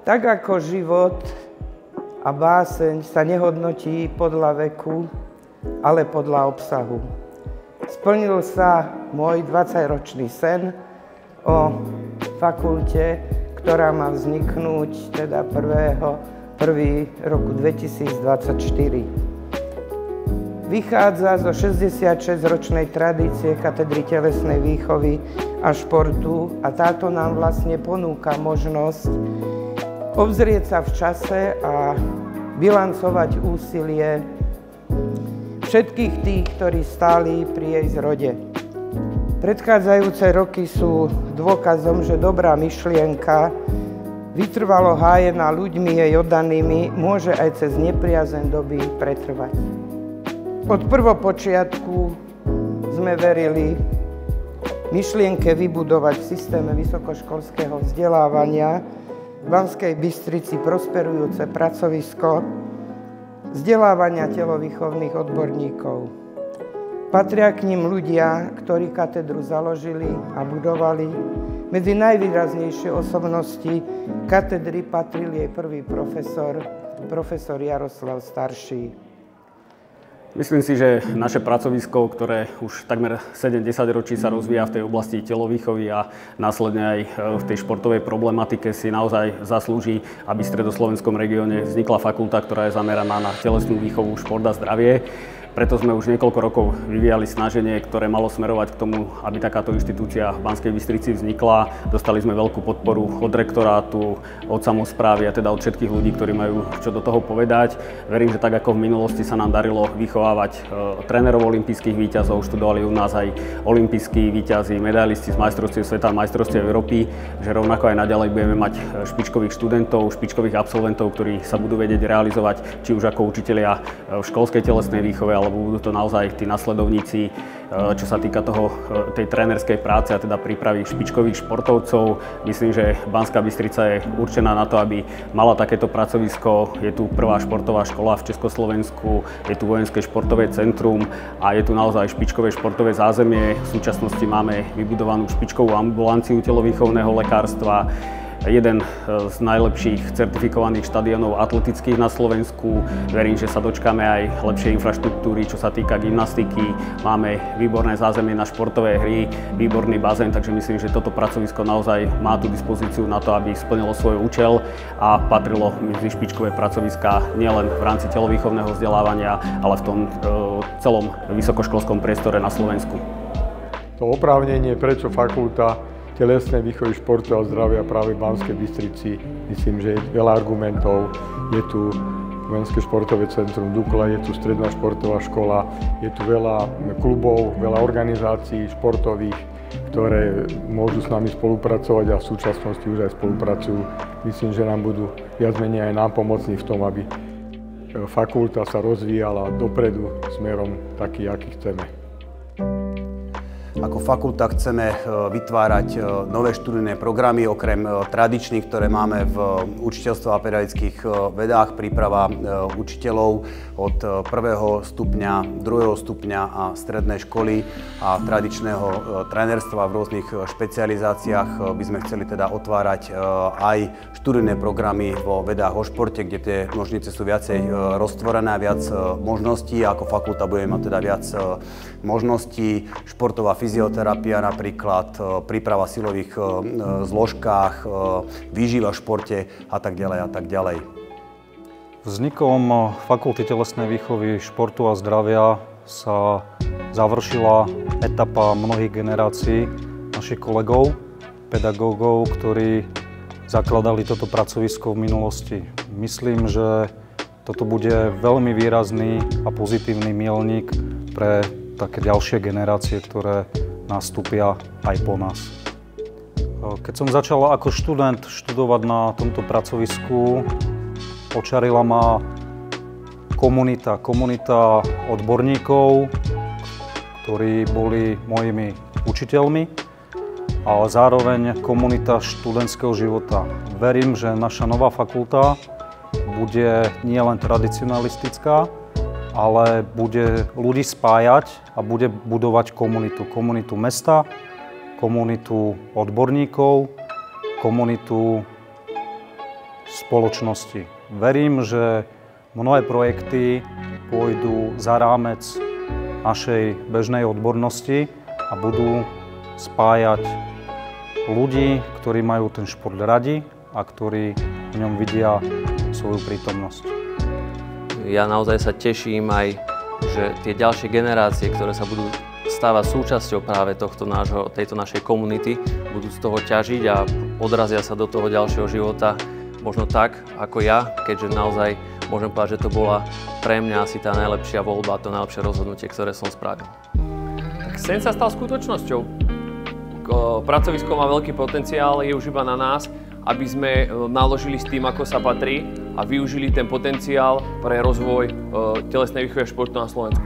Tak ako život a báseň sa nehodnotí podľa veku, ale podľa obsahu. Splnil sa môj 20-ročný sen o fakulte, ktorá má vzniknúť teda 1. roku 2024. Vychádza zo 66-ročnej tradície katedry telesnej výchovy a športu a táto nám vlastne ponúka možnosť obzrieť sa v čase a bilancovať úsilie všetkých tých, ktorí stáli pri jej zrode. Predchádzajúce roky sú dôkazom, že dobrá myšlienka, vytrvalo hájená ľuďmi jej oddanými, môže aj cez nepriazeň doby pretrvať. Od prvopočiatku sme verili myšlienke vybudovať v systéme vysokoškolského vzdelávania v Banskej Bystrici prosperujúce pracovisko vzdelávania telovýchovných odborníkov. Patria k nim ľudia, ktorí katedru založili a budovali. Medzi najvýraznejšie osobnosti katedry patril jej prvý profesor Jaroslav Starší. Myslím si, že naše pracovisko, ktoré už takmer 7-10 ročí sa rozvíja v tej oblasti telovýchovy a následne aj v tej športovej problematike, si naozaj zaslúži, aby v stredoslovenskom regióne vznikla fakulta, ktorá je zameraná na telesnú výchovu, šport a zdravie. Preto sme už niekoľko rokov vyvíjali snaženie, ktoré malo smerovať k tomu, aby takáto inštitúcia v Banskej Bystrici vznikla. Dostali sme veľkú podporu od rektorátu, od samosprávy a teda od všetkých ľudí, ktorí majú čo do toho povedať. Verím, že tak ako v minulosti sa nám darilo vychovávať trénerov olympijských víťazov, študovali u nás aj olympijskí víťazi, medailisti z majstrovstiev sveta a majstrovstiev Európy, že rovnako aj naďalej budeme mať špičkových študentov, špičkových absolventov, ktorí sa budú vedieť realizovať či už ako učitelia v školskej telesnej výchove, alebo budú to naozaj tí nasledovníci, čo sa týka tej trénerskej práce a teda prípravy špičkových športovcov. Myslím, že Banská Bystrica je určená na to, aby mala takéto pracovisko. Je tu prvá športová škola v Československu, je tu vojenské športové centrum a je tu naozaj špičkové športové zázemie. V súčasnosti máme vybudovanú špičkovú ambulanciu telovýchovného lekárstva, jeden z najlepších certifikovaných štadiónov atletických na Slovensku. Verím, že sa dočkáme aj lepšej infraštruktúry, čo sa týka gymnastiky. Máme výborné zázemie na športové hry, výborný bazén, takže myslím, že toto pracovisko naozaj má tú dispozíciu na to, aby splnilo svoj účel a patrilo medzi špičkové pracoviská nielen v rámci telovýchovného vzdelávania, ale v tom celom vysokoškolskom priestore na Slovensku. To oprávnenie, prečo fakulta telesnej výchovy, športu a zdravia práve v Banskej Bystrici, myslím, že je veľa argumentov. Je tu vojenské športové centrum Dukla, je tu stredná športová škola, je tu veľa klubov, veľa organizácií športových, ktoré môžu s nami spolupracovať a v súčasnosti už aj spolupracujú. Myslím, že nám budú viac menej aj nám pomocní v tom, aby fakulta sa rozvíjala dopredu smerom taký, aký chceme. Ako fakulta chceme vytvárať nové študijné programy, okrem tradičných, ktoré máme v učiteľstve a pedagogických vedách, príprava učiteľov od 1. stupňa, 2. stupňa a strednej školy a tradičného trénerstva v rôznych špecializáciách by sme chceli teda otvárať aj študijné programy vo vedách o športe, kde tie nožnice sú viacej roztvorené, viac možností. Ako fakulta budeme mať teda viac možností, športová fyzioterapia napríklad, príprava v silových zložkách, výživa v športe a tak ďalej a tak ďalej. Vznikom Fakulty telesnej výchovy, športu a zdravia sa završila etapa mnohých generácií našich kolegov, pedagógov, ktorí zakladali toto pracovisko v minulosti. Myslím, že toto bude veľmi výrazný a pozitívny milník pre také ďalšie generácie, ktoré nastúpia aj po nás. Keď som začal ako študent študovať na tomto pracovisku, očarila ma komunita odborníkov, ktorí boli mojimi učiteľmi, ale zároveň komunita študentského života. Verím, že naša nová fakulta bude nielen tradicionalistická, ale bude ľudí spájať a bude budovať komunitu. Komunitu mesta, komunitu odborníkov, komunitu spoločnosti. Verím, že mnohé projekty pôjdu za rámec našej bežnej odbornosti a budú spájať ľudí, ktorí majú ten šport radi a ktorí v ňom vidia svoju prítomnosť. Ja naozaj sa teším aj, že tie ďalšie generácie, ktoré sa budú stávať súčasťou práve tejto našej komunity, budú z toho ťažiť a odrazia sa do toho ďalšieho života možno tak, ako ja, keďže naozaj môžem povedať, že to bola pre mňa asi tá najlepšia voľba, to najlepšie rozhodnutie, ktoré som spravil. Tak sen sa stal skutočnosťou. Pracovisko má veľký potenciál, je už iba na nás, aby sme naložili s tým, ako sa patrí a využili ten potenciál pre rozvoj telesnej výchovy a športu na Slovensku.